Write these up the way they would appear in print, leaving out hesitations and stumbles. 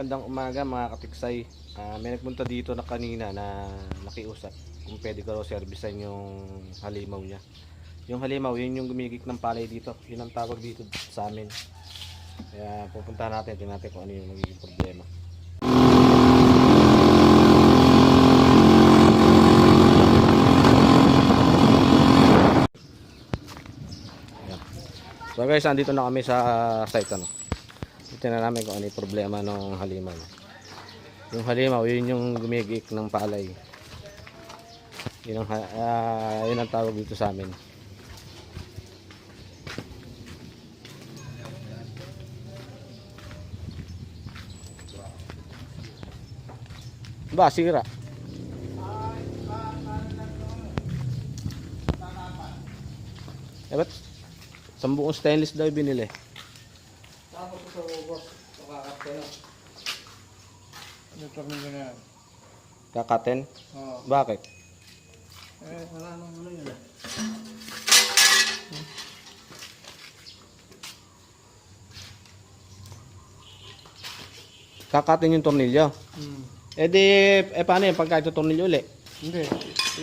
Magandang umaga mga katiksay. May nagpunta dito na kanina na nakiusap kung pwede ko raw servicean yung halimaw niya. Yung halimaw, yun yung gumigik ng palay dito. Yun ang tawag dito sa amin. Kaya pupuntahan natin, tingnan natin kung ano yung magiging problema. Ayan. So guys, andito na kami sa site ano. Tingnan namin kung ano yung problema ng halimaw. Yung halimaw, yun yung gumigik ng palay. Yun ang tawag dito sa amin. Ba, sira. Ba't sambuong stainless daw binili? Tapos ito, boss, kakakapte na. Ito rin yun yan. Kakaten? Oo. Bakit? Wala nang ano yun. Kakaten yung tornilyo. Paano yun pagka ito tornilyo uli? Hindi,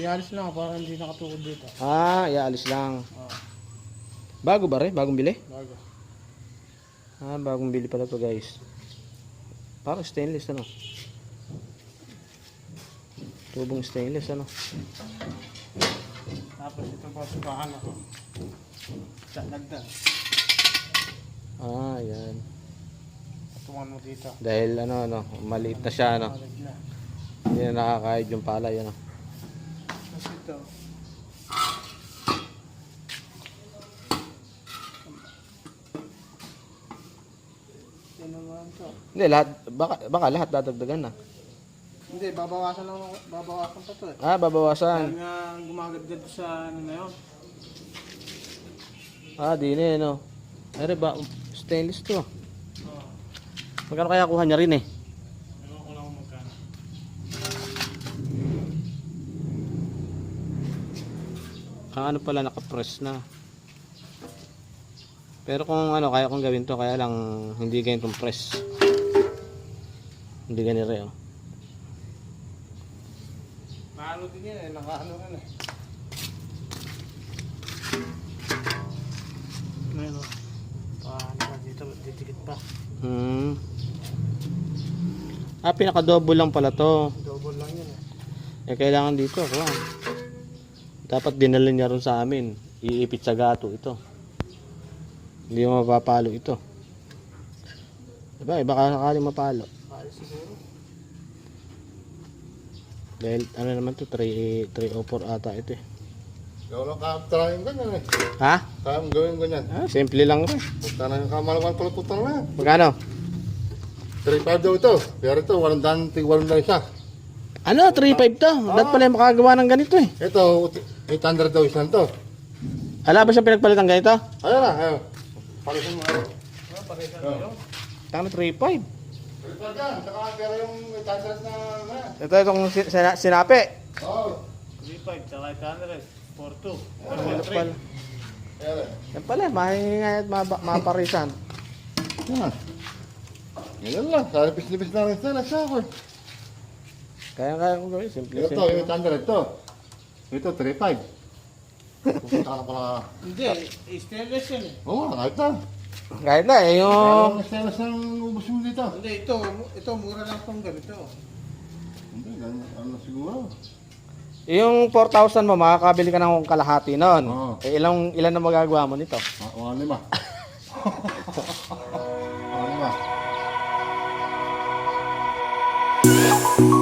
ialis lang para hindi nakatukod dito. Iaalis lang. Oo. Bago ba rin? Bagong bili? Bago. Bagong bili pala to guys. Parang stainless ano. Tubong stainless ano. Tapos ito po, sukahan ako. Nagdan. Yan. Patungan mo dito. Dahil ano, maliit na siya ano. Malag na. Hindi na nakakahid yung palay ano. Tapos ito. Yan naman ito. Hindi, baka lahat dadagdagan na. Hindi, babawasan pa ito eh. Babawasan. Dahil nga gumagadgad sa ano na yun. Di na no. Ay ba, stainless to. Oo. Magkano kaya kuha niya rin eh? Ewan ko lang kung magkano. Ano pala nakapress na. Pero kung kaya kong gawin to, kaya lang hindi ganitong press. Hindi ganito oh. Maano din yan eh, nakaano rin eh. Ngayon o. Paano ka dito, didikit pa. Pinaka-double lang pala to. Double lang yun eh. Kailangan dito, dapat dinala niya ron sa amin. Iipit sa gato ito. Hindi mo mapapalo ito. Diba, baka sakaling mapalo. Kaya siguro. Dahil naman to, 304 ata ito eh. Ikaw lang trying ganyan eh. Ha? Kaya mong gawin ganyan. Simple lang rin. Punta na yung kamalaman pala punta na. Magkano? 3.5 daw ito. Pero ito, walang daan, tig-walang lang isa. 3.5 to. Dapat pala yung makagawa ng ganito eh. Ito, 800 daw isang to. Ala ba siyang pinagpalitan ganito? Ayun na, ayun. Palitan mo ayun. Parisan mo yun. Tama 3.5. 3.5 yan. Saka pero yung 800 na Ito itong sinapi. Oo. 3.5, tsaka 800. 4.2. Ano pala? Ayun. Yan pala, mahinga at maparisan. Yan. Ganyan lang. Sa nipis-nipis na rin sila sa ako. Kaya kong gawin, simple. Ito, yung 800 to. Ito, 3.5. Pupunta ka na pala. Hindi, stainless yan eh. Oo, kahit na. Kahit na eh, yung... Ang stainless ang ubos mo dito. Hindi, ito mura lang itong ganito. Hindi, ano siguro. Yung 4,000 mo, makakabili ka ng kalahati nun. Oo. Ilan na magagawa mo nito? Mga 5. Mga 5.